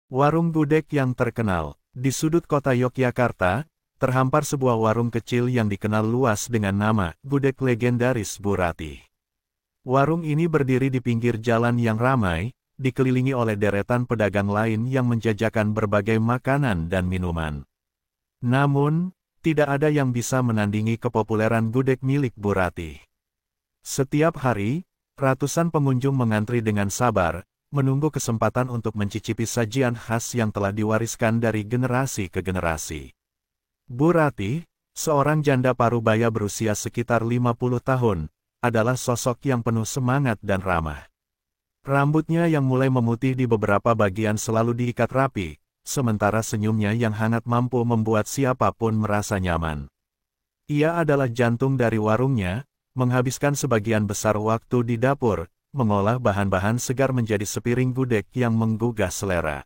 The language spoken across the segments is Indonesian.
Warung gudeg yang terkenal. Di sudut kota Yogyakarta, terhampar sebuah warung kecil yang dikenal luas dengan nama Gudeg Legendaris Bu Ratih. Warung ini berdiri di pinggir jalan yang ramai, dikelilingi oleh deretan pedagang lain yang menjajakan berbagai makanan dan minuman. Namun, tidak ada yang bisa menandingi kepopuleran gudeg milik Bu Ratih. Setiap hari, ratusan pengunjung mengantri dengan sabar, menunggu kesempatan untuk mencicipi sajian khas yang telah diwariskan dari generasi ke generasi. Bu Ratih, seorang janda parubaya berusia sekitar 50 tahun, adalah sosok yang penuh semangat dan ramah. Rambutnya yang mulai memutih di beberapa bagian selalu diikat rapi, sementara senyumnya yang hangat mampu membuat siapapun merasa nyaman. Ia adalah jantung dari warungnya, menghabiskan sebagian besar waktu di dapur, mengolah bahan-bahan segar menjadi sepiring gudeg yang menggugah selera.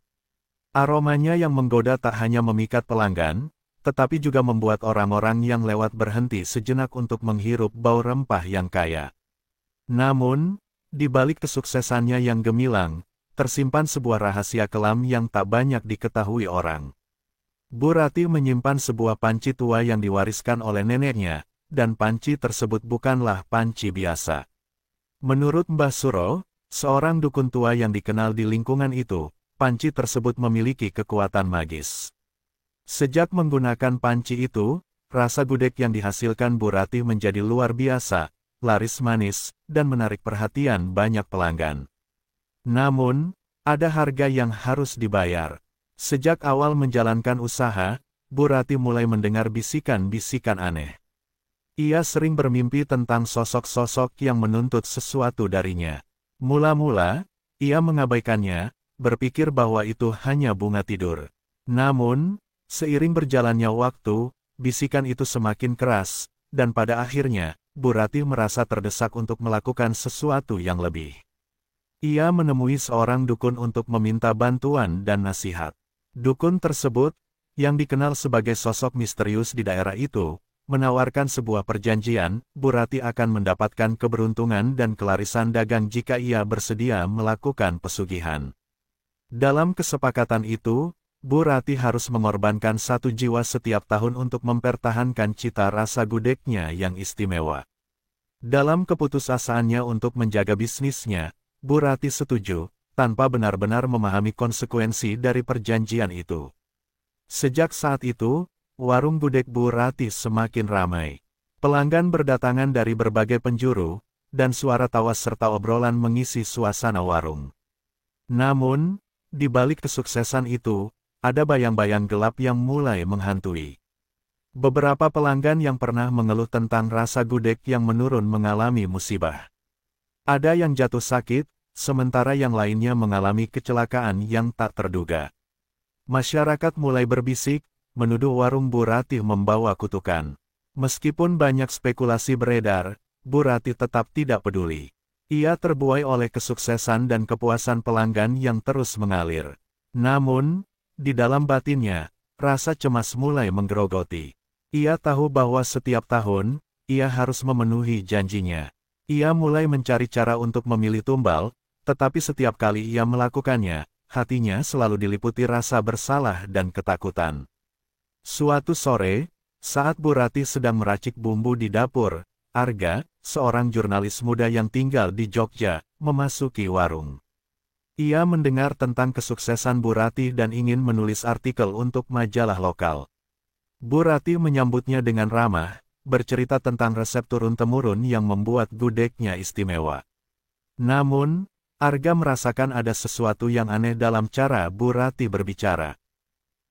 Aromanya yang menggoda tak hanya memikat pelanggan, tetapi juga membuat orang-orang yang lewat berhenti sejenak untuk menghirup bau rempah yang kaya. Namun, di balik kesuksesannya yang gemilang, tersimpan sebuah rahasia kelam yang tak banyak diketahui orang. Bu Ratih menyimpan sebuah panci tua yang diwariskan oleh neneknya, dan panci tersebut bukanlah panci biasa. Menurut Mbah Suro, seorang dukun tua yang dikenal di lingkungan itu, panci tersebut memiliki kekuatan magis. Sejak menggunakan panci itu, rasa gudeg yang dihasilkan Bu Ratih menjadi luar biasa, laris manis, dan menarik perhatian banyak pelanggan. Namun, ada harga yang harus dibayar. Sejak awal menjalankan usaha, Bu Ratih mulai mendengar bisikan-bisikan aneh. Ia sering bermimpi tentang sosok-sosok yang menuntut sesuatu darinya. Mula-mula, ia mengabaikannya, berpikir bahwa itu hanya bunga tidur. Namun, seiring berjalannya waktu, bisikan itu semakin keras, dan pada akhirnya, Bu Ratih merasa terdesak untuk melakukan sesuatu yang lebih. Ia menemui seorang dukun untuk meminta bantuan dan nasihat. Dukun tersebut, yang dikenal sebagai sosok misterius di daerah itu, menawarkan sebuah perjanjian, Bu Ratih akan mendapatkan keberuntungan dan kelarisan dagang jika ia bersedia melakukan pesugihan. Dalam kesepakatan itu, Bu Ratih harus mengorbankan 1 jiwa setiap tahun untuk mempertahankan cita rasa gudegnya yang istimewa. Dalam keputusasaannya untuk menjaga bisnisnya, Bu Ratih setuju, tanpa benar-benar memahami konsekuensi dari perjanjian itu. Sejak saat itu, warung gudeg Bu Ratih semakin ramai. Pelanggan berdatangan dari berbagai penjuru, dan suara tawa serta obrolan mengisi suasana warung. Namun, di balik kesuksesan itu, ada bayang-bayang gelap yang mulai menghantui. Beberapa pelanggan yang pernah mengeluh tentang rasa gudeg yang menurun mengalami musibah. Ada yang jatuh sakit, sementara yang lainnya mengalami kecelakaan yang tak terduga. Masyarakat mulai berbisik, menuduh warung Bu Ratih membawa kutukan. Meskipun banyak spekulasi beredar, Bu Ratih tetap tidak peduli. Ia terbuai oleh kesuksesan dan kepuasan pelanggan yang terus mengalir. Namun, di dalam batinnya, rasa cemas mulai menggerogoti. Ia tahu bahwa setiap tahun, ia harus memenuhi janjinya. Ia mulai mencari cara untuk memilih tumbal, tetapi setiap kali ia melakukannya, hatinya selalu diliputi rasa bersalah dan ketakutan. Suatu sore, saat Bu Ratih sedang meracik bumbu di dapur, Arga, seorang jurnalis muda yang tinggal di Jogja, memasuki warung. Ia mendengar tentang kesuksesan Bu Ratih dan ingin menulis artikel untuk majalah lokal. Bu Ratih menyambutnya dengan ramah, bercerita tentang resep turun-temurun yang membuat gudegnya istimewa. Namun, Arga merasakan ada sesuatu yang aneh dalam cara Bu Ratih berbicara.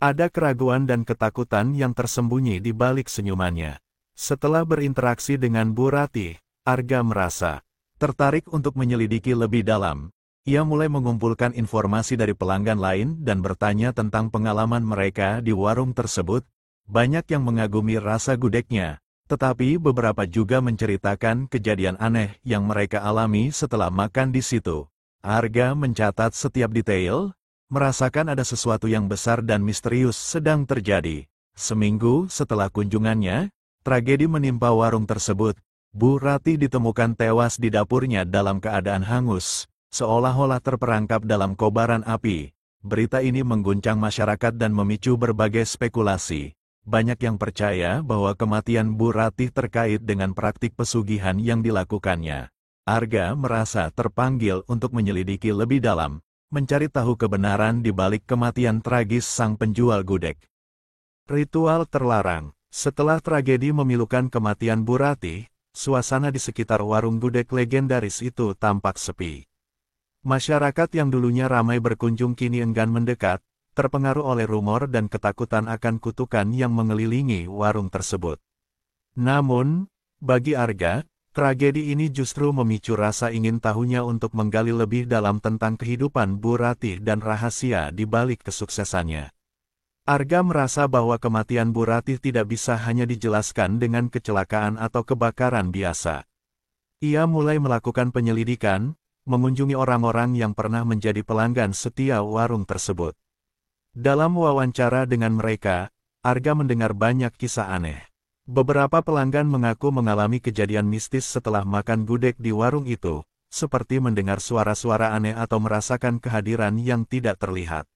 Ada keraguan dan ketakutan yang tersembunyi di balik senyumannya. Setelah berinteraksi dengan Bu Ratih, Arga merasa tertarik untuk menyelidiki lebih dalam. Ia mulai mengumpulkan informasi dari pelanggan lain dan bertanya tentang pengalaman mereka di warung tersebut. Banyak yang mengagumi rasa gudegnya, tetapi beberapa juga menceritakan kejadian aneh yang mereka alami setelah makan di situ. Arga mencatat setiap detail, merasakan ada sesuatu yang besar dan misterius sedang terjadi. Seminggu setelah kunjungannya, tragedi menimpa warung tersebut. Bu Ratih ditemukan tewas di dapurnya dalam keadaan hangus, seolah-olah terperangkap dalam kobaran api. Berita ini mengguncang masyarakat dan memicu berbagai spekulasi. Banyak yang percaya bahwa kematian Bu Ratih terkait dengan praktik pesugihan yang dilakukannya. Arga merasa terpanggil untuk menyelidiki lebih dalam, mencari tahu kebenaran di balik kematian tragis sang penjual gudeg. Ritual terlarang. Setelah tragedi memilukan kematian Bu Ratih, suasana di sekitar warung gudeg legendaris itu tampak sepi. Masyarakat yang dulunya ramai berkunjung kini enggan mendekat, terpengaruh oleh rumor dan ketakutan akan kutukan yang mengelilingi warung tersebut. Namun, bagi Arga, tragedi ini justru memicu rasa ingin tahunya untuk menggali lebih dalam tentang kehidupan Bu Ratih dan rahasia di balik kesuksesannya. Arga merasa bahwa kematian Bu Ratih tidak bisa hanya dijelaskan dengan kecelakaan atau kebakaran biasa. Ia mulai melakukan penyelidikan, mengunjungi orang-orang yang pernah menjadi pelanggan setia warung tersebut. Dalam wawancara dengan mereka, Arga mendengar banyak kisah aneh. Beberapa pelanggan mengaku mengalami kejadian mistis setelah makan gudeg di warung itu, seperti mendengar suara-suara aneh atau merasakan kehadiran yang tidak terlihat.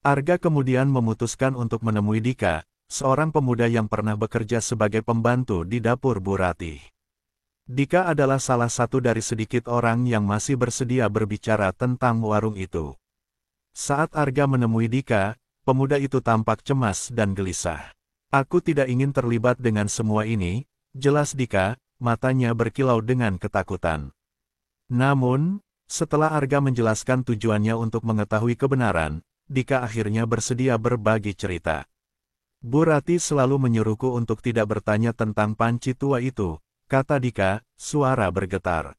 Arga kemudian memutuskan untuk menemui Dika, seorang pemuda yang pernah bekerja sebagai pembantu di dapur Bu Ratih. Dika adalah salah satu dari sedikit orang yang masih bersedia berbicara tentang warung itu. Saat Arga menemui Dika, pemuda itu tampak cemas dan gelisah. "Aku tidak ingin terlibat dengan semua ini," jelas Dika, matanya berkilau dengan ketakutan. Namun, setelah Arga menjelaskan tujuannya untuk mengetahui kebenaran, Dika akhirnya bersedia berbagi cerita. "Bu Ratih selalu menyuruhku untuk tidak bertanya tentang panci tua itu," kata Dika, suara bergetar.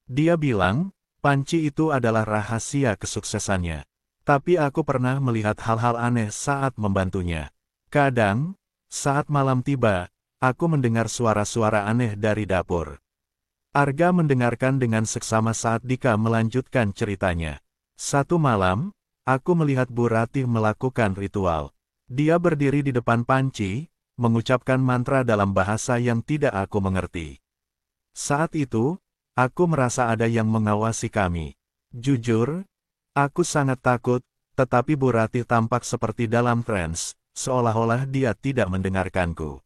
Dia bilang, panci itu adalah rahasia kesuksesannya. Tapi aku pernah melihat hal-hal aneh saat membantunya. Kadang, saat malam tiba, aku mendengar suara-suara aneh dari dapur. Arga mendengarkan dengan seksama saat Dika melanjutkan ceritanya. "Satu malam, aku melihat Bu Ratih melakukan ritual. Dia berdiri di depan panci, mengucapkan mantra dalam bahasa yang tidak aku mengerti. Saat itu, aku merasa ada yang mengawasi kami. Jujur, aku sangat takut, tetapi Bu Ratih tampak seperti dalam trans, seolah-olah dia tidak mendengarkanku."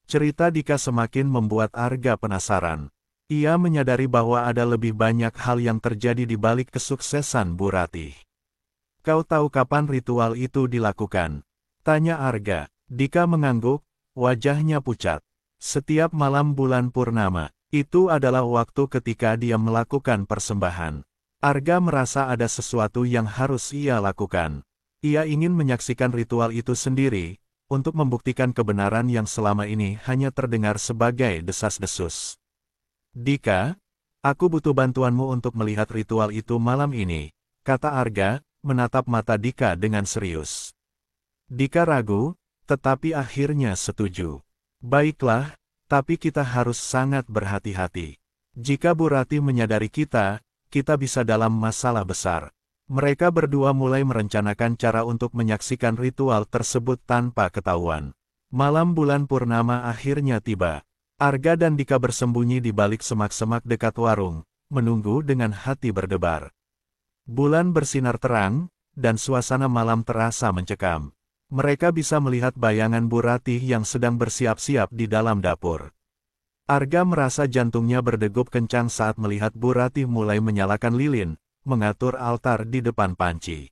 Cerita Dika semakin membuat Arga penasaran. Ia menyadari bahwa ada lebih banyak hal yang terjadi di balik kesuksesan Bu Ratih. "Kau tahu kapan ritual itu dilakukan?" tanya Arga. Dika mengangguk, wajahnya pucat. "Setiap malam bulan purnama, itu adalah waktu ketika dia melakukan persembahan." Arga merasa ada sesuatu yang harus ia lakukan. Ia ingin menyaksikan ritual itu sendiri, untuk membuktikan kebenaran yang selama ini hanya terdengar sebagai desas-desus. "Dika, aku butuh bantuanmu untuk melihat ritual itu malam ini," kata Arga, menatap mata Dika dengan serius. Dika ragu, tetapi akhirnya setuju. "Baiklah, tapi kita harus sangat berhati-hati. Jika Bu Ratih menyadari kita bisa dalam masalah besar." Mereka berdua mulai merencanakan cara untuk menyaksikan ritual tersebut tanpa ketahuan. Malam bulan purnama akhirnya tiba. Arga dan Dika bersembunyi di balik semak-semak dekat warung, menunggu dengan hati berdebar. Bulan bersinar terang, dan suasana malam terasa mencekam. Mereka bisa melihat bayangan Bu Ratih yang sedang bersiap-siap di dalam dapur. Arga merasa jantungnya berdegup kencang saat melihat Bu Ratih mulai menyalakan lilin, mengatur altar di depan panci.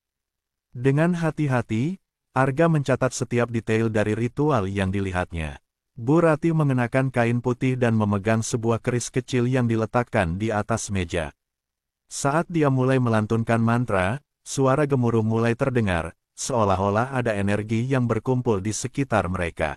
Dengan hati-hati, Arga mencatat setiap detail dari ritual yang dilihatnya. Bu Ratih mengenakan kain putih dan memegang sebuah keris kecil yang diletakkan di atas meja. Saat dia mulai melantunkan mantra, suara gemuruh mulai terdengar, seolah-olah ada energi yang berkumpul di sekitar mereka.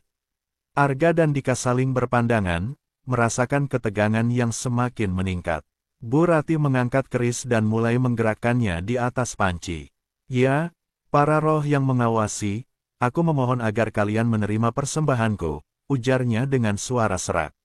Arga dan Dika saling berpandangan, merasakan ketegangan yang semakin meningkat. Bu Ratih mengangkat keris dan mulai menggerakkannya di atas panci. "Ya, para roh yang mengawasi, aku memohon agar kalian menerima persembahanku," ujarnya dengan suara serak.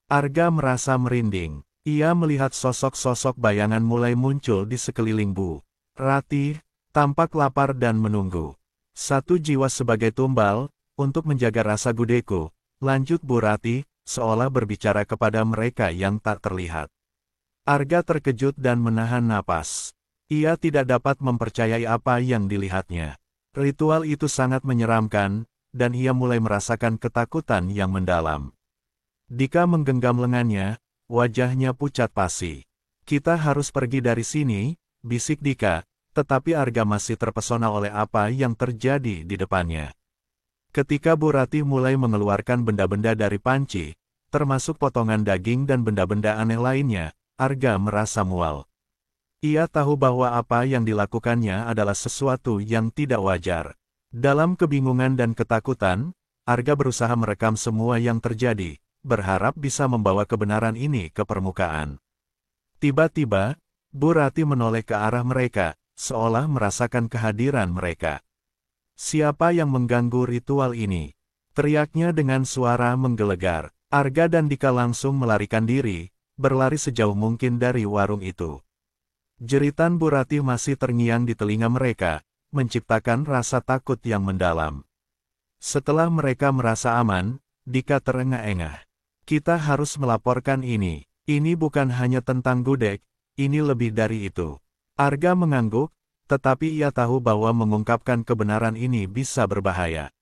Arga merasa merinding. Ia melihat sosok-sosok bayangan mulai muncul di sekeliling Bu Ratih, tampak lapar dan menunggu. "Satu jiwa sebagai tumbal, untuk menjaga rasa gudeku," lanjut Bu Ratih, seolah berbicara kepada mereka yang tak terlihat. Arga terkejut dan menahan napas. Ia tidak dapat mempercayai apa yang dilihatnya. Ritual itu sangat menyeramkan, dan ia mulai merasakan ketakutan yang mendalam. Dika menggenggam lengannya, wajahnya pucat pasi. Kita harus pergi dari sini, bisik Dika, tetapi Arga masih terpesona oleh apa yang terjadi di depannya. Ketika Bu Ratih mulai mengeluarkan benda-benda dari panci, termasuk potongan daging dan benda-benda aneh lainnya, Arga merasa mual. Ia tahu bahwa apa yang dilakukannya adalah sesuatu yang tidak wajar. Dalam kebingungan dan ketakutan, Arga berusaha merekam semua yang terjadi, berharap bisa membawa kebenaran ini ke permukaan. Tiba-tiba, Bu Ratih menoleh ke arah mereka, seolah merasakan kehadiran mereka. "Siapa yang mengganggu ritual ini?" teriaknya dengan suara menggelegar. Arga dan Dika langsung melarikan diri, berlari sejauh mungkin dari warung itu. Jeritan Bu Ratih masih terngiang di telinga mereka, menciptakan rasa takut yang mendalam. Setelah mereka merasa aman, Dika terengah-engah. "Kita harus melaporkan ini. Ini bukan hanya tentang gudeg, ini lebih dari itu." Arga mengangguk, tetapi ia tahu bahwa mengungkapkan kebenaran ini bisa berbahaya.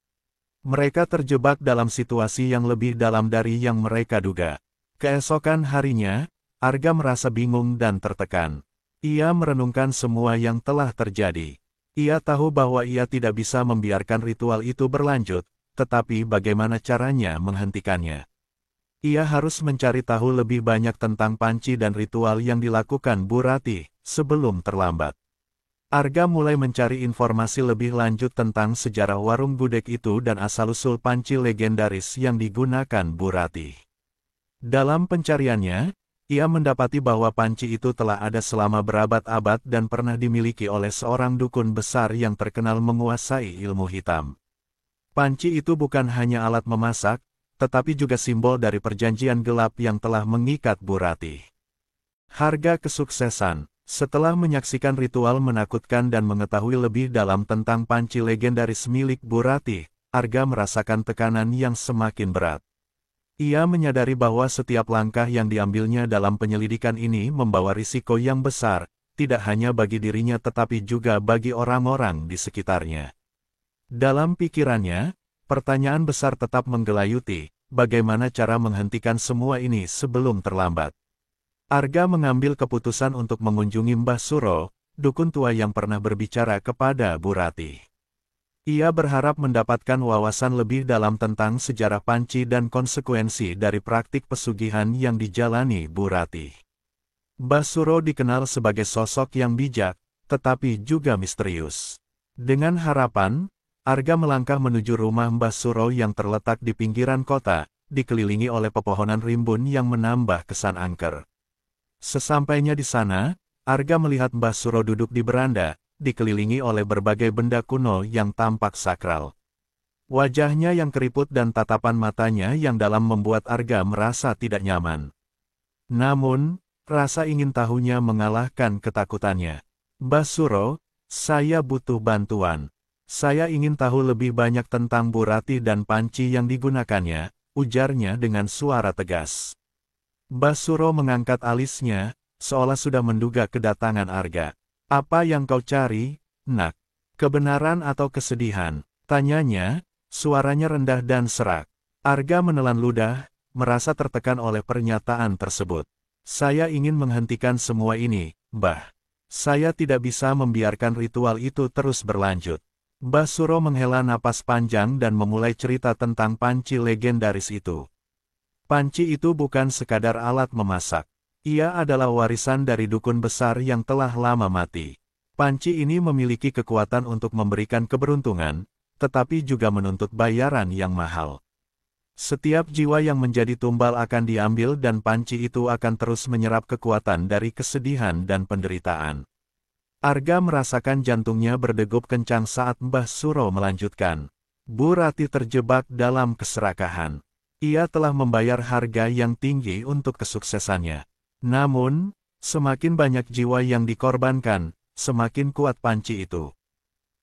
Mereka terjebak dalam situasi yang lebih dalam dari yang mereka duga. Keesokan harinya, Arga merasa bingung dan tertekan. Ia merenungkan semua yang telah terjadi. Ia tahu bahwa ia tidak bisa membiarkan ritual itu berlanjut, tetapi bagaimana caranya menghentikannya? Ia harus mencari tahu lebih banyak tentang panci dan ritual yang dilakukan Bu Ratih, sebelum terlambat. Arga mulai mencari informasi lebih lanjut tentang sejarah warung gudeg itu dan asal-usul panci legendaris yang digunakan Bu Ratih. Dalam pencariannya, ia mendapati bahwa panci itu telah ada selama berabad-abad dan pernah dimiliki oleh seorang dukun besar yang terkenal menguasai ilmu hitam. Panci itu bukan hanya alat memasak, tetapi juga simbol dari perjanjian gelap yang telah mengikat Bu Ratih. Harga kesuksesan. Setelah menyaksikan ritual menakutkan dan mengetahui lebih dalam tentang panci legendaris milik Bu Ratih, Arga merasakan tekanan yang semakin berat. Ia menyadari bahwa setiap langkah yang diambilnya dalam penyelidikan ini membawa risiko yang besar, tidak hanya bagi dirinya tetapi juga bagi orang-orang di sekitarnya. Dalam pikirannya, pertanyaan besar tetap menggelayuti, bagaimana cara menghentikan semua ini sebelum terlambat. Arga mengambil keputusan untuk mengunjungi Mbah Suro, dukun tua yang pernah berbicara kepada Bu Ratih. Ia berharap mendapatkan wawasan lebih dalam tentang sejarah panci dan konsekuensi dari praktik pesugihan yang dijalani Bu Ratih. Mbah Suro dikenal sebagai sosok yang bijak, tetapi juga misterius. Dengan harapan, Arga melangkah menuju rumah Mbah Suro yang terletak di pinggiran kota, dikelilingi oleh pepohonan rimbun yang menambah kesan angker. Sesampainya di sana, Arga melihat Mbah Suro duduk di beranda, dikelilingi oleh berbagai benda kuno yang tampak sakral. Wajahnya yang keriput dan tatapan matanya yang dalam membuat Arga merasa tidak nyaman. Namun, rasa ingin tahunya mengalahkan ketakutannya. "Mbah Suro, saya butuh bantuan. Saya ingin tahu lebih banyak tentang Bu Ratih dan panci yang digunakannya," ujarnya dengan suara tegas. Mbah Suro mengangkat alisnya, seolah sudah menduga kedatangan Arga. "Apa yang kau cari, nak? Kebenaran atau kesedihan?" tanyanya, suaranya rendah dan serak. Arga menelan ludah, merasa tertekan oleh pernyataan tersebut. "Saya ingin menghentikan semua ini, Mbah. Saya tidak bisa membiarkan ritual itu terus berlanjut." Mbah Suro menghela napas panjang dan memulai cerita tentang panci legendaris itu. Panci itu bukan sekadar alat memasak. Ia adalah warisan dari dukun besar yang telah lama mati. Panci ini memiliki kekuatan untuk memberikan keberuntungan, tetapi juga menuntut bayaran yang mahal. Setiap jiwa yang menjadi tumbal akan diambil dan panci itu akan terus menyerap kekuatan dari kesedihan dan penderitaan. Arga merasakan jantungnya berdegup kencang saat Mbah Suro melanjutkan. Bu Ratih terjebak dalam keserakahan. Ia telah membayar harga yang tinggi untuk kesuksesannya. Namun, semakin banyak jiwa yang dikorbankan, semakin kuat panci itu.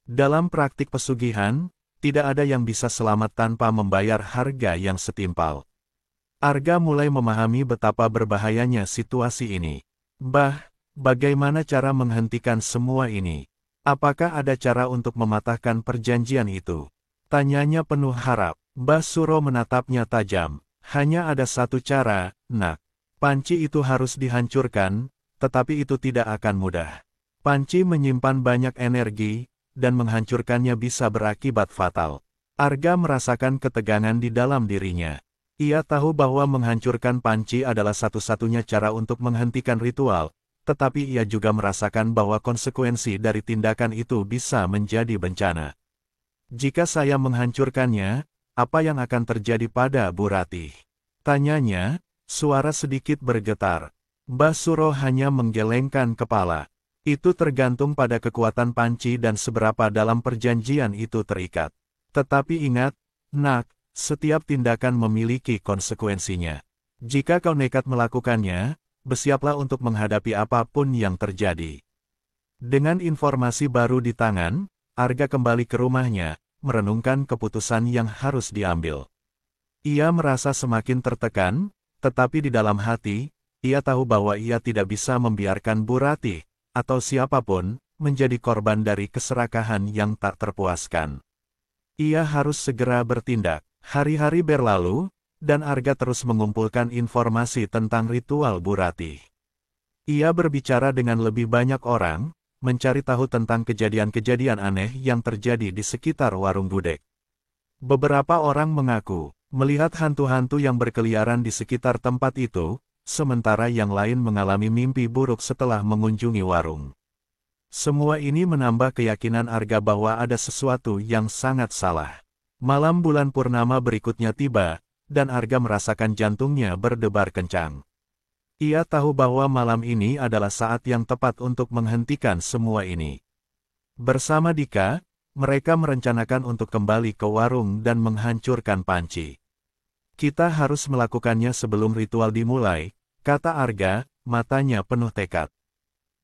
Dalam praktik pesugihan, tidak ada yang bisa selamat tanpa membayar harga yang setimpal. Arga mulai memahami betapa berbahayanya situasi ini. "Mbah, Bagaimana cara menghentikan semua ini? Apakah ada cara untuk mematahkan perjanjian itu? Tanyanya penuh harap. Mbah Suro menatapnya tajam. Hanya ada satu cara, Nak. Panci itu harus dihancurkan, tetapi itu tidak akan mudah. Panci menyimpan banyak energi, dan menghancurkannya bisa berakibat fatal. Arga merasakan ketegangan di dalam dirinya. Ia tahu bahwa menghancurkan panci adalah satu-satunya cara untuk menghentikan ritual, tetapi ia juga merasakan bahwa konsekuensi dari tindakan itu bisa menjadi bencana. Jika saya menghancurkannya, apa yang akan terjadi pada Bu Ratih? Tanyanya, suara sedikit bergetar. Mbah Suro hanya menggelengkan kepala. Itu tergantung pada kekuatan panci dan seberapa dalam perjanjian itu terikat. Tetapi ingat, Nak, setiap tindakan memiliki konsekuensinya. Jika kau nekat melakukannya, bersiaplah untuk menghadapi apapun yang terjadi. Dengan informasi baru di tangan, Arga kembali ke rumahnya, merenungkan keputusan yang harus diambil. Ia merasa semakin tertekan, tetapi di dalam hati, ia tahu bahwa ia tidak bisa membiarkan Bu Ratih, atau siapapun, menjadi korban dari keserakahan yang tak terpuaskan. Ia harus segera bertindak. Hari-hari berlalu, dan Arga terus mengumpulkan informasi tentang ritual Bu Ratih. Ia berbicara dengan lebih banyak orang, mencari tahu tentang kejadian-kejadian aneh yang terjadi di sekitar warung gudeg. Beberapa orang mengaku melihat hantu-hantu yang berkeliaran di sekitar tempat itu, sementara yang lain mengalami mimpi buruk setelah mengunjungi warung. Semua ini menambah keyakinan Arga bahwa ada sesuatu yang sangat salah. Malam bulan purnama berikutnya tiba, dan Arga merasakan jantungnya berdebar kencang. Ia tahu bahwa malam ini adalah saat yang tepat untuk menghentikan semua ini. Bersama Dika, mereka merencanakan untuk kembali ke warung dan menghancurkan panci. Kita harus melakukannya sebelum ritual dimulai, kata Arga, matanya penuh tekad.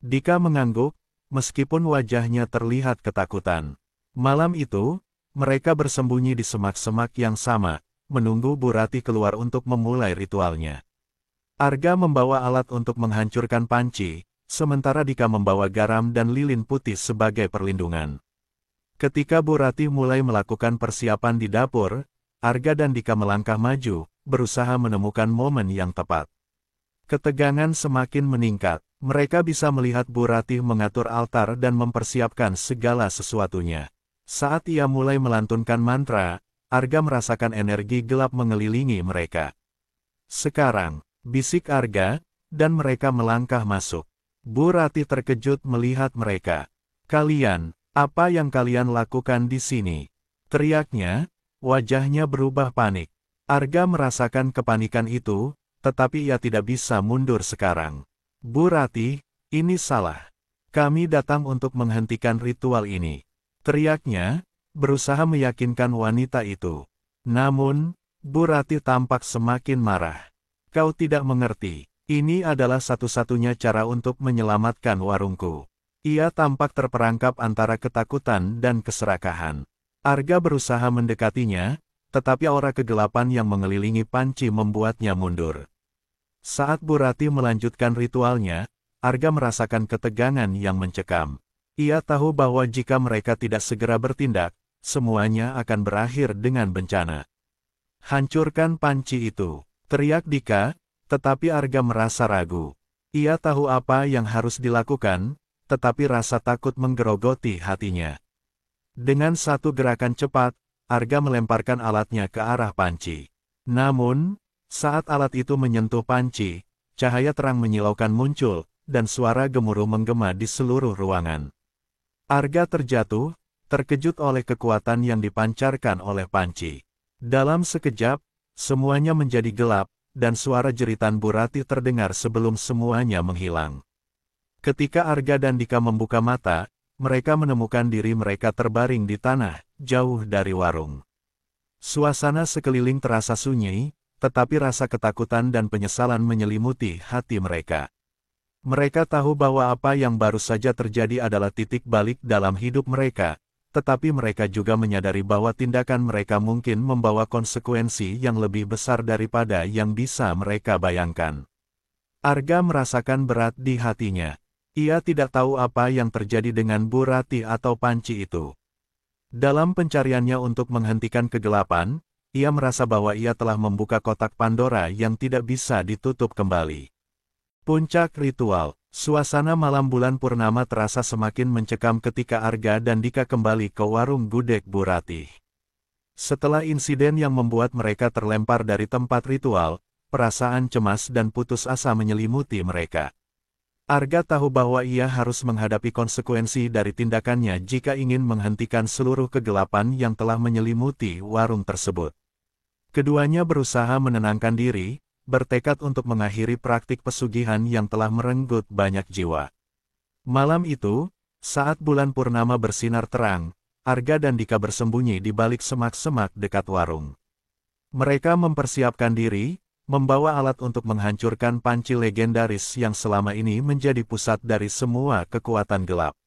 Dika mengangguk, meskipun wajahnya terlihat ketakutan. Malam itu, mereka bersembunyi di semak-semak yang sama, menunggu Bu Ratih keluar untuk memulai ritualnya. Arga membawa alat untuk menghancurkan panci, sementara Dika membawa garam dan lilin putih sebagai perlindungan. Ketika Bu Ratih mulai melakukan persiapan di dapur, Arga dan Dika melangkah maju, berusaha menemukan momen yang tepat. Ketegangan semakin meningkat, mereka bisa melihat Bu Ratih mengatur altar dan mempersiapkan segala sesuatunya. Saat ia mulai melantunkan mantra, Arga merasakan energi gelap mengelilingi mereka. Sekarang, bisik Arga, dan mereka melangkah masuk. Bu Ratih terkejut melihat mereka. Kalian, apa yang kalian lakukan di sini? Teriaknya, wajahnya berubah panik. Arga merasakan kepanikan itu, tetapi ia tidak bisa mundur sekarang. Bu Ratih, ini salah. Kami datang untuk menghentikan ritual ini. Teriaknya, berusaha meyakinkan wanita itu. Namun, Bu Ratih tampak semakin marah. Kau tidak mengerti, ini adalah satu-satunya cara untuk menyelamatkan warungku. Ia tampak terperangkap antara ketakutan dan keserakahan. Arga berusaha mendekatinya, tetapi aura kegelapan yang mengelilingi panci membuatnya mundur. Saat Bu Ratih melanjutkan ritualnya, Arga merasakan ketegangan yang mencekam. Ia tahu bahwa jika mereka tidak segera bertindak, semuanya akan berakhir dengan bencana. Hancurkan panci itu, teriak Dika, tetapi Arga merasa ragu. Ia tahu apa yang harus dilakukan, tetapi rasa takut menggerogoti hatinya. Dengan satu gerakan cepat, Arga melemparkan alatnya ke arah panci. Namun, saat alat itu menyentuh panci, cahaya terang menyilaukan muncul, dan suara gemuruh menggema di seluruh ruangan. Arga terjatuh, terkejut oleh kekuatan yang dipancarkan oleh panci. Dalam sekejap, semuanya menjadi gelap, dan suara jeritan Bu Ratih terdengar sebelum semuanya menghilang. Ketika Arga dan Dika membuka mata, mereka menemukan diri mereka terbaring di tanah, jauh dari warung. Suasana sekeliling terasa sunyi, tetapi rasa ketakutan dan penyesalan menyelimuti hati mereka. Mereka tahu bahwa apa yang baru saja terjadi adalah titik balik dalam hidup mereka, tetapi mereka juga menyadari bahwa tindakan mereka mungkin membawa konsekuensi yang lebih besar daripada yang bisa mereka bayangkan. Arga merasakan berat di hatinya. Ia tidak tahu apa yang terjadi dengan Bu Ratih atau panci itu. Dalam pencariannya untuk menghentikan kegelapan, ia merasa bahwa ia telah membuka kotak Pandora yang tidak bisa ditutup kembali. Puncak ritual, suasana malam bulan purnama terasa semakin mencekam ketika Arga dan Dika kembali ke warung gudeg Bu Ratih. Setelah insiden yang membuat mereka terlempar dari tempat ritual, perasaan cemas dan putus asa menyelimuti mereka. Arga tahu bahwa ia harus menghadapi konsekuensi dari tindakannya jika ingin menghentikan seluruh kegelapan yang telah menyelimuti warung tersebut. Keduanya berusaha menenangkan diri, bertekad untuk mengakhiri praktik pesugihan yang telah merenggut banyak jiwa. Malam itu, saat bulan purnama bersinar terang, Arga dan Dika bersembunyi di balik semak-semak dekat warung. Mereka mempersiapkan diri, membawa alat untuk menghancurkan panci legendaris yang selama ini menjadi pusat dari semua kekuatan gelap.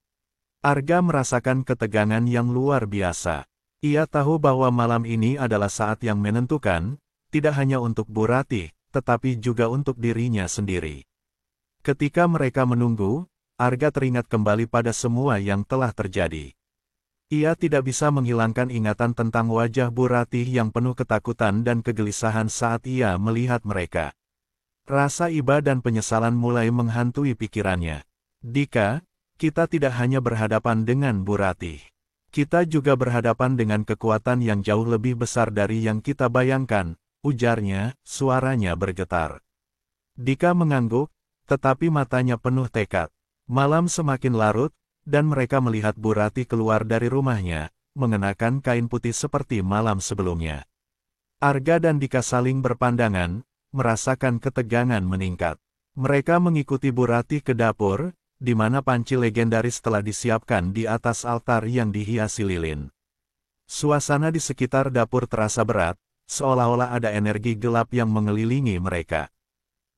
Arga merasakan ketegangan yang luar biasa. Ia tahu bahwa malam ini adalah saat yang menentukan, tidak hanya untuk Bu Ratih, tetapi juga untuk dirinya sendiri. Ketika mereka menunggu, Arga teringat kembali pada semua yang telah terjadi. Ia tidak bisa menghilangkan ingatan tentang wajah Bu Ratih yang penuh ketakutan dan kegelisahan saat ia melihat mereka. Rasa iba dan penyesalan mulai menghantui pikirannya. Dika, kita tidak hanya berhadapan dengan Bu Ratih. Kita juga berhadapan dengan kekuatan yang jauh lebih besar dari yang kita bayangkan, ujarnya, suaranya bergetar. Dika mengangguk, tetapi matanya penuh tekad. Malam semakin larut, dan mereka melihat Bu Ratih keluar dari rumahnya, mengenakan kain putih seperti malam sebelumnya. Arga dan Dika saling berpandangan, merasakan ketegangan meningkat. Mereka mengikuti Bu Ratih ke dapur, di mana panci legendaris telah disiapkan di atas altar yang dihiasi lilin. Suasana di sekitar dapur terasa berat, seolah-olah ada energi gelap yang mengelilingi mereka.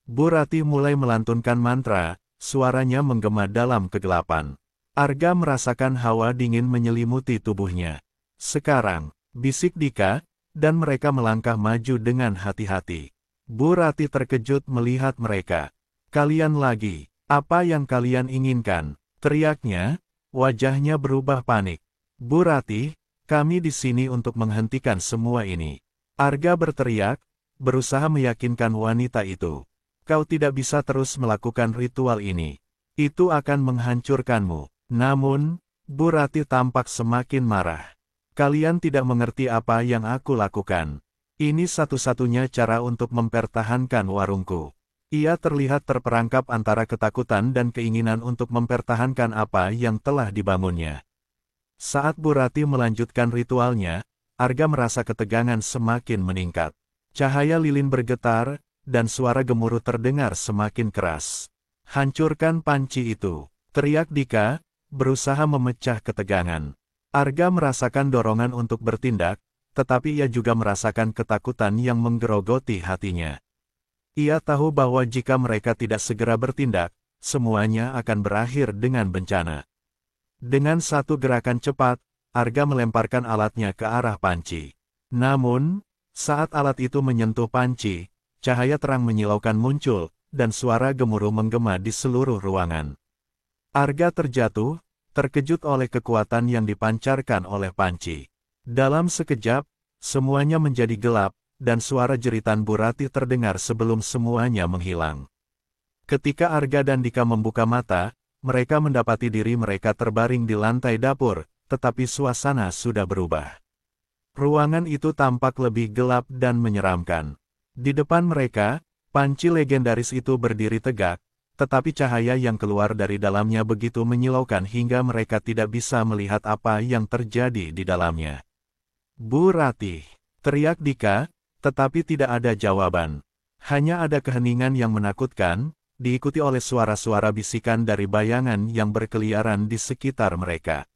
Bu Ratih mulai melantunkan mantra, suaranya menggema dalam kegelapan. Arga merasakan hawa dingin menyelimuti tubuhnya. Sekarang, bisik Dika, dan mereka melangkah maju dengan hati-hati. Bu Ratih terkejut melihat mereka. Kalian lagi, apa yang kalian inginkan? Teriaknya, wajahnya berubah panik. Bu Ratih, kami di sini untuk menghentikan semua ini. Arga berteriak, berusaha meyakinkan wanita itu. Kau tidak bisa terus melakukan ritual ini. Itu akan menghancurkanmu. Namun, Bu Ratih tampak semakin marah. Kalian tidak mengerti apa yang aku lakukan. Ini satu-satunya cara untuk mempertahankan warungku. Ia terlihat terperangkap antara ketakutan dan keinginan untuk mempertahankan apa yang telah dibangunnya. Saat Bu Ratih melanjutkan ritualnya, Arga merasa ketegangan semakin meningkat. Cahaya lilin bergetar, dan suara gemuruh terdengar semakin keras. Hancurkan panci itu, teriak Dika, berusaha memecah ketegangan. Arga merasakan dorongan untuk bertindak, tetapi ia juga merasakan ketakutan yang menggerogoti hatinya. Ia tahu bahwa jika mereka tidak segera bertindak, semuanya akan berakhir dengan bencana. Dengan satu gerakan cepat, Arga melemparkan alatnya ke arah panci. Namun, saat alat itu menyentuh panci, cahaya terang menyilaukan muncul, dan suara gemuruh menggema di seluruh ruangan. Arga terjatuh, terkejut oleh kekuatan yang dipancarkan oleh panci. Dalam sekejap, semuanya menjadi gelap, dan suara jeritan Bu Ratih terdengar sebelum semuanya menghilang. Ketika Arga dan Dika membuka mata, mereka mendapati diri mereka terbaring di lantai dapur, tetapi suasana sudah berubah. Ruangan itu tampak lebih gelap dan menyeramkan. Di depan mereka, panci legendaris itu berdiri tegak, tetapi cahaya yang keluar dari dalamnya begitu menyilaukan hingga mereka tidak bisa melihat apa yang terjadi di dalamnya. Bu Ratih, teriak Dika, tetapi tidak ada jawaban. Hanya ada keheningan yang menakutkan, diikuti oleh suara-suara bisikan dari bayangan yang berkeliaran di sekitar mereka.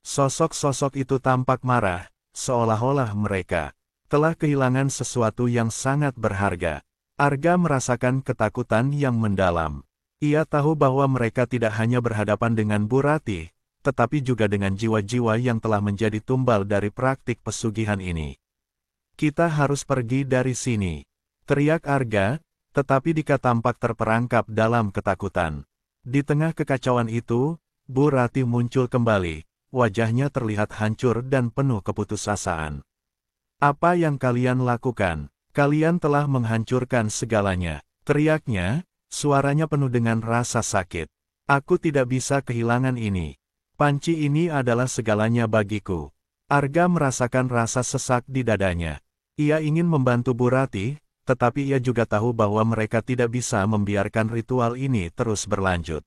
Sosok-sosok itu tampak marah, seolah-olah mereka telah kehilangan sesuatu yang sangat berharga. Arga merasakan ketakutan yang mendalam. Ia tahu bahwa mereka tidak hanya berhadapan dengan Bu Ratih, tetapi juga dengan jiwa-jiwa yang telah menjadi tumbal dari praktik pesugihan ini. Kita harus pergi dari sini, teriak Arga, tetapi Dika tampak terperangkap dalam ketakutan. Di tengah kekacauan itu, Bu Ratih muncul kembali, wajahnya terlihat hancur dan penuh keputusasaan. Apa yang kalian lakukan? Kalian telah menghancurkan segalanya, teriaknya, suaranya penuh dengan rasa sakit. Aku tidak bisa kehilangan ini. Panci ini adalah segalanya bagiku. Arga merasakan rasa sesak di dadanya. Ia ingin membantu Bu Ratih, tetapi ia juga tahu bahwa mereka tidak bisa membiarkan ritual ini terus berlanjut.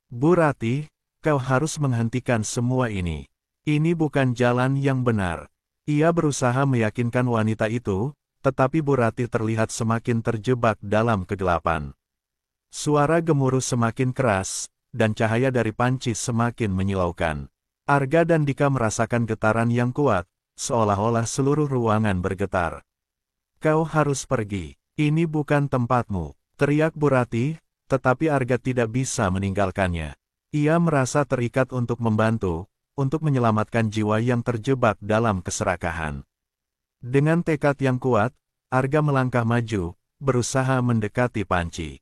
Bu Ratih, kau harus menghentikan semua ini. Ini bukan jalan yang benar. Ia berusaha meyakinkan wanita itu, tetapi Bu Ratih terlihat semakin terjebak dalam kegelapan. Suara gemuruh semakin keras, dan cahaya dari panci semakin menyilaukan. Arga dan Dika merasakan getaran yang kuat, seolah-olah seluruh ruangan bergetar. Kau harus pergi, ini bukan tempatmu, teriak Bu Ratih, tetapi Arga tidak bisa meninggalkannya. Ia merasa terikat untuk membantu, untuk menyelamatkan jiwa yang terjebak dalam keserakahan. Dengan tekad yang kuat, Arga melangkah maju, berusaha mendekati panci.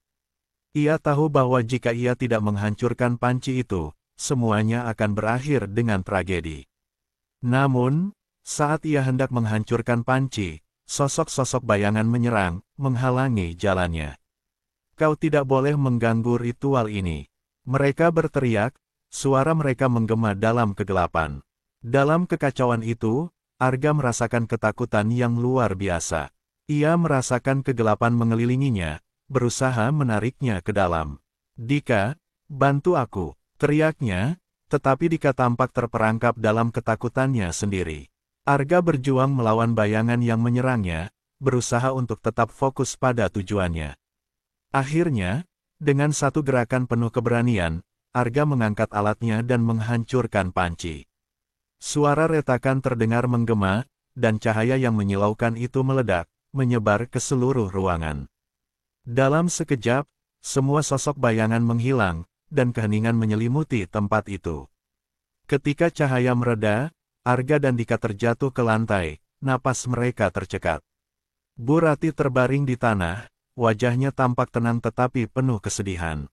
Ia tahu bahwa jika ia tidak menghancurkan panci itu, semuanya akan berakhir dengan tragedi. Namun, saat ia hendak menghancurkan panci, sosok-sosok bayangan menyerang, menghalangi jalannya. Kau tidak boleh mengganggu ritual ini. Mereka berteriak, suara mereka menggema dalam kegelapan. Dalam kekacauan itu, Arga merasakan ketakutan yang luar biasa. Ia merasakan kegelapan mengelilinginya, berusaha menariknya ke dalam. Dika, bantu aku, teriaknya, tetapi Dika tampak terperangkap dalam ketakutannya sendiri. Arga berjuang melawan bayangan yang menyerangnya, berusaha untuk tetap fokus pada tujuannya. Akhirnya, dengan satu gerakan penuh keberanian, Arga mengangkat alatnya dan menghancurkan panci. Suara retakan terdengar menggema, dan cahaya yang menyilaukan itu meledak, menyebar ke seluruh ruangan. Dalam sekejap, semua sosok bayangan menghilang, dan keheningan menyelimuti tempat itu. Ketika cahaya mereda, Arga dan Dika terjatuh ke lantai, napas mereka tercekat. Bu Ratih terbaring di tanah, wajahnya tampak tenang tetapi penuh kesedihan.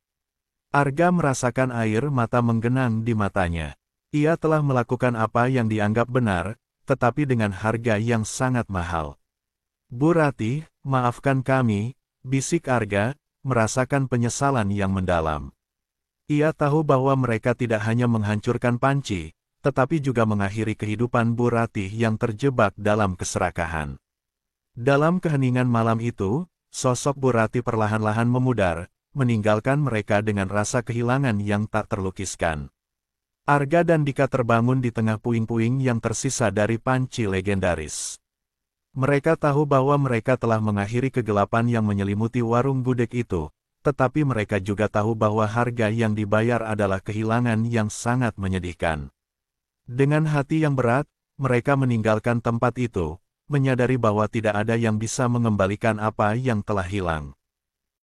Arga merasakan air mata menggenang di matanya. Ia telah melakukan apa yang dianggap benar, tetapi dengan harga yang sangat mahal. Bu Ratih, maafkan kami, bisik Arga, merasakan penyesalan yang mendalam. Ia tahu bahwa mereka tidak hanya menghancurkan panci, tetapi juga mengakhiri kehidupan Bu Ratih yang terjebak dalam keserakahan. Dalam keheningan malam itu, sosok Bu Ratih perlahan-lahan memudar, meninggalkan mereka dengan rasa kehilangan yang tak terlukiskan. Arga dan Dika terbangun di tengah puing-puing yang tersisa dari panci legendaris. Mereka tahu bahwa mereka telah mengakhiri kegelapan yang menyelimuti warung gudeg itu, tetapi mereka juga tahu bahwa harga yang dibayar adalah kehilangan yang sangat menyedihkan. Dengan hati yang berat, mereka meninggalkan tempat itu, menyadari bahwa tidak ada yang bisa mengembalikan apa yang telah hilang.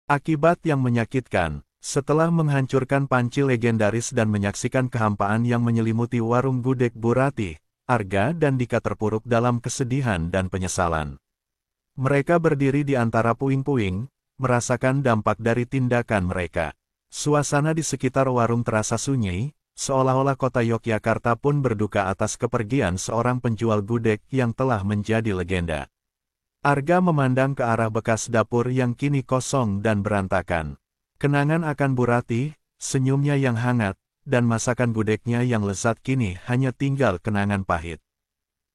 Akibat yang menyakitkan, setelah menghancurkan panci legendaris dan menyaksikan kehampaan yang menyelimuti warung gudeg Bu Ratih, Arga dan Dika terpuruk dalam kesedihan dan penyesalan. Mereka berdiri di antara puing-puing, merasakan dampak dari tindakan mereka. Suasana di sekitar warung terasa sunyi, seolah-olah kota Yogyakarta pun berduka atas kepergian seorang penjual gudeg yang telah menjadi legenda. Arga memandang ke arah bekas dapur yang kini kosong dan berantakan. Kenangan akan Bu Ratih, senyumnya yang hangat, dan masakan gudegnya yang lezat kini hanya tinggal kenangan pahit.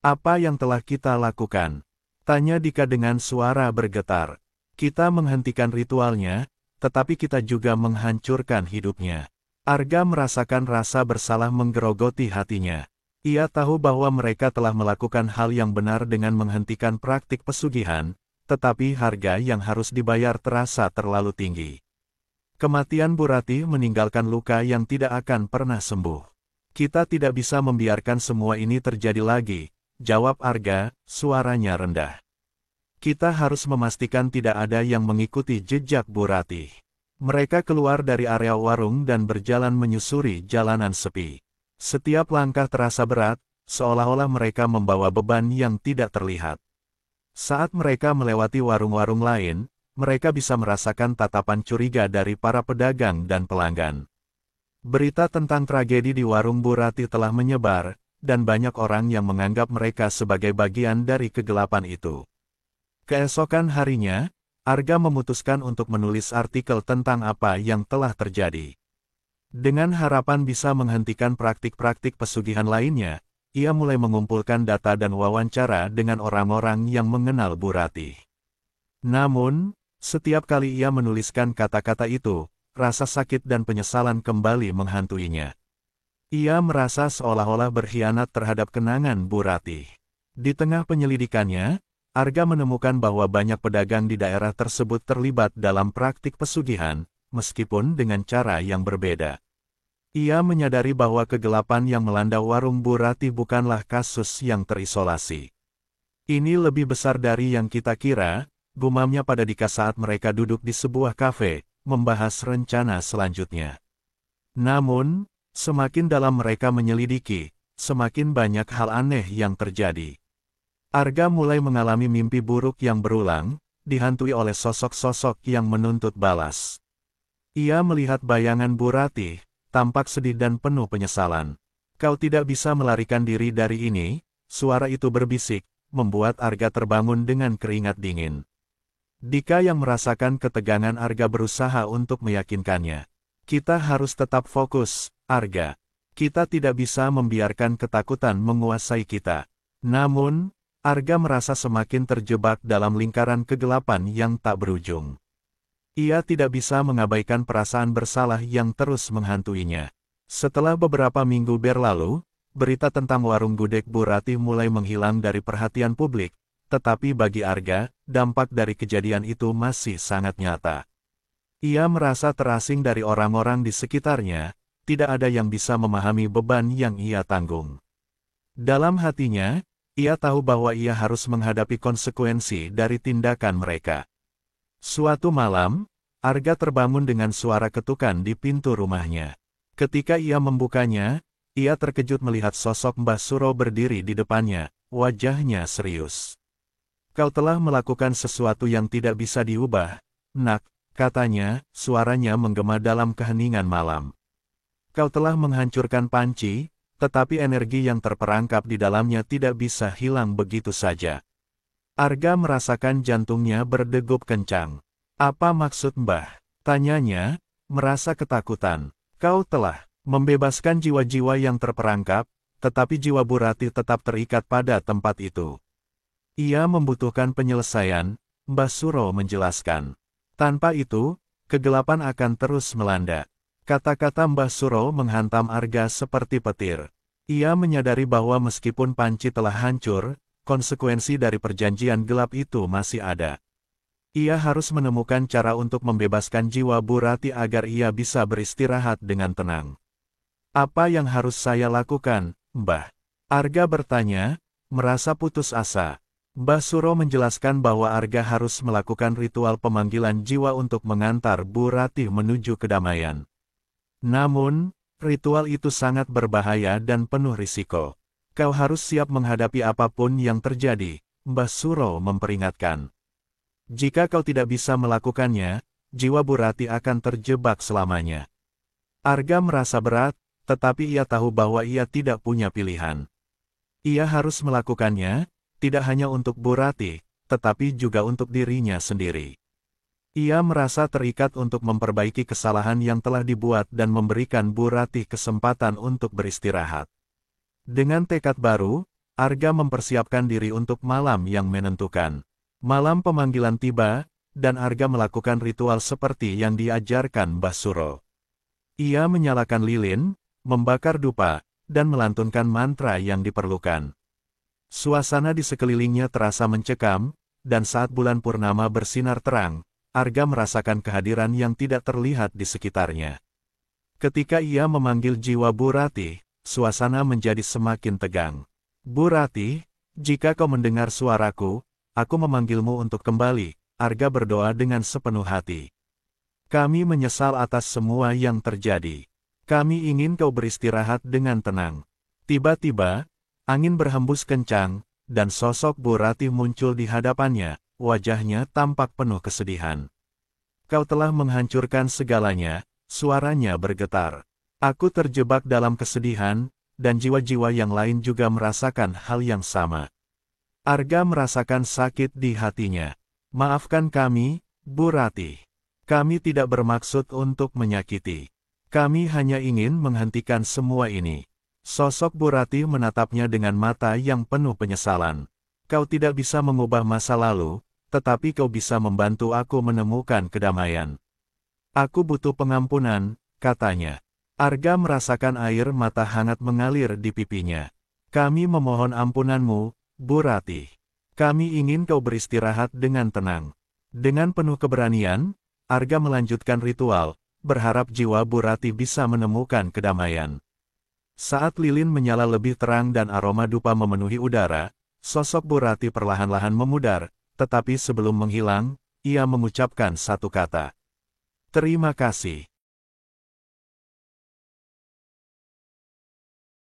Apa yang telah kita lakukan? Tanya Dika dengan suara bergetar. Kita menghentikan ritualnya, tetapi kita juga menghancurkan hidupnya. Arga merasakan rasa bersalah menggerogoti hatinya. Ia tahu bahwa mereka telah melakukan hal yang benar dengan menghentikan praktik pesugihan, tetapi harga yang harus dibayar terasa terlalu tinggi. Kematian Bu Ratih meninggalkan luka yang tidak akan pernah sembuh. Kita tidak bisa membiarkan semua ini terjadi lagi, jawab Arga, suaranya rendah. Kita harus memastikan tidak ada yang mengikuti jejak Bu Ratih. Mereka keluar dari area warung dan berjalan menyusuri jalanan sepi. Setiap langkah terasa berat, seolah-olah mereka membawa beban yang tidak terlihat. Saat mereka melewati warung-warung lain, mereka bisa merasakan tatapan curiga dari para pedagang dan pelanggan. Berita tentang tragedi di warung Bu Rati telah menyebar, dan banyak orang yang menganggap mereka sebagai bagian dari kegelapan itu. Keesokan harinya, Arga memutuskan untuk menulis artikel tentang apa yang telah terjadi. Dengan harapan bisa menghentikan praktik-praktik pesugihan lainnya, ia mulai mengumpulkan data dan wawancara dengan orang-orang yang mengenal Bu Rati. Namun, setiap kali ia menuliskan kata-kata itu, rasa sakit dan penyesalan kembali menghantuinya. Ia merasa seolah-olah berkhianat terhadap kenangan Bu Rati. Di tengah penyelidikannya, Arga menemukan bahwa banyak pedagang di daerah tersebut terlibat dalam praktik pesugihan, meskipun dengan cara yang berbeda. Ia menyadari bahwa kegelapan yang melanda warung Bu Rati bukanlah kasus yang terisolasi. Ini lebih besar dari yang kita kira, gumamnya pada Dika saat mereka duduk di sebuah kafe, membahas rencana selanjutnya. Namun, semakin dalam mereka menyelidiki, semakin banyak hal aneh yang terjadi. Arga mulai mengalami mimpi buruk yang berulang, dihantui oleh sosok-sosok yang menuntut balas. Ia melihat bayangan Bu Rati, tampak sedih dan penuh penyesalan. Kau tidak bisa melarikan diri dari ini, suara itu berbisik, membuat Arga terbangun dengan keringat dingin. Dika yang merasakan ketegangan Arga berusaha untuk meyakinkannya. Kita harus tetap fokus, Arga. Kita tidak bisa membiarkan ketakutan menguasai kita. Namun, Arga merasa semakin terjebak dalam lingkaran kegelapan yang tak berujung. Ia tidak bisa mengabaikan perasaan bersalah yang terus menghantuinya. Setelah beberapa minggu berlalu, berita tentang warung gudeg Bu Rati mulai menghilang dari perhatian publik, tetapi bagi Arga, dampak dari kejadian itu masih sangat nyata. Ia merasa terasing dari orang-orang di sekitarnya, tidak ada yang bisa memahami beban yang ia tanggung. Dalam hatinya, ia tahu bahwa ia harus menghadapi konsekuensi dari tindakan mereka. Suatu malam, Arga terbangun dengan suara ketukan di pintu rumahnya. Ketika ia membukanya, ia terkejut melihat sosok Mbah Suro berdiri di depannya, wajahnya serius. Kau telah melakukan sesuatu yang tidak bisa diubah, Nak, katanya, suaranya menggema dalam keheningan malam. Kau telah menghancurkan panci, tetapi energi yang terperangkap di dalamnya tidak bisa hilang begitu saja. Arga merasakan jantungnya berdegup kencang. Apa maksud Mbah? Tanyanya, merasa ketakutan. Kau telah membebaskan jiwa-jiwa yang terperangkap, tetapi jiwa Bu Rati tetap terikat pada tempat itu. Ia membutuhkan penyelesaian, Mbah Suro menjelaskan. Tanpa itu, kegelapan akan terus melanda. Kata-kata Mbah Suro menghantam Arga seperti petir. Ia menyadari bahwa meskipun panci telah hancur, konsekuensi dari perjanjian gelap itu masih ada. Ia harus menemukan cara untuk membebaskan jiwa Bu Rati agar ia bisa beristirahat dengan tenang. Apa yang harus saya lakukan, Mbah? Arga bertanya, merasa putus asa. Mbah Suro menjelaskan bahwa Arga harus melakukan ritual pemanggilan jiwa untuk mengantar Bu Rati menuju kedamaian. Namun, ritual itu sangat berbahaya dan penuh risiko. Kau harus siap menghadapi apapun yang terjadi, Mbah Suro memperingatkan. Jika kau tidak bisa melakukannya, jiwa Bu Rati akan terjebak selamanya. Arga merasa berat, tetapi ia tahu bahwa ia tidak punya pilihan. Ia harus melakukannya, tidak hanya untuk Bu Rati, tetapi juga untuk dirinya sendiri. Ia merasa terikat untuk memperbaiki kesalahan yang telah dibuat dan memberikan Bu Rati kesempatan untuk beristirahat. Dengan tekad baru, Arga mempersiapkan diri untuk malam yang menentukan. Malam pemanggilan tiba, dan Arga melakukan ritual seperti yang diajarkan Mbah Suro. Ia menyalakan lilin, membakar dupa, dan melantunkan mantra yang diperlukan. Suasana di sekelilingnya terasa mencekam, dan saat bulan purnama bersinar terang, Arga merasakan kehadiran yang tidak terlihat di sekitarnya. Ketika ia memanggil jiwa Bu Rati, suasana menjadi semakin tegang. Bu Rati, jika kau mendengar suaraku, aku memanggilmu untuk kembali, Arga berdoa dengan sepenuh hati. Kami menyesal atas semua yang terjadi. Kami ingin kau beristirahat dengan tenang. Tiba-tiba, angin berhembus kencang, dan sosok Bu Rati muncul di hadapannya, wajahnya tampak penuh kesedihan. Kau telah menghancurkan segalanya, suaranya bergetar. Aku terjebak dalam kesedihan, dan jiwa-jiwa yang lain juga merasakan hal yang sama. Arga merasakan sakit di hatinya. Maafkan kami, Bu Ratih. Kami tidak bermaksud untuk menyakiti. Kami hanya ingin menghentikan semua ini. Sosok Bu Ratih menatapnya dengan mata yang penuh penyesalan. Kau tidak bisa mengubah masa lalu, tetapi kau bisa membantu aku menemukan kedamaian. Aku butuh pengampunan, katanya. Arga merasakan air mata hangat mengalir di pipinya. Kami memohon ampunanmu, Bu Ratih. Kami ingin kau beristirahat dengan tenang. Dengan penuh keberanian, Arga melanjutkan ritual, berharap jiwa Bu Ratih bisa menemukan kedamaian. Saat lilin menyala lebih terang dan aroma dupa memenuhi udara, sosok Bu Ratih perlahan-lahan memudar, tetapi sebelum menghilang, ia mengucapkan satu kata. Terima kasih.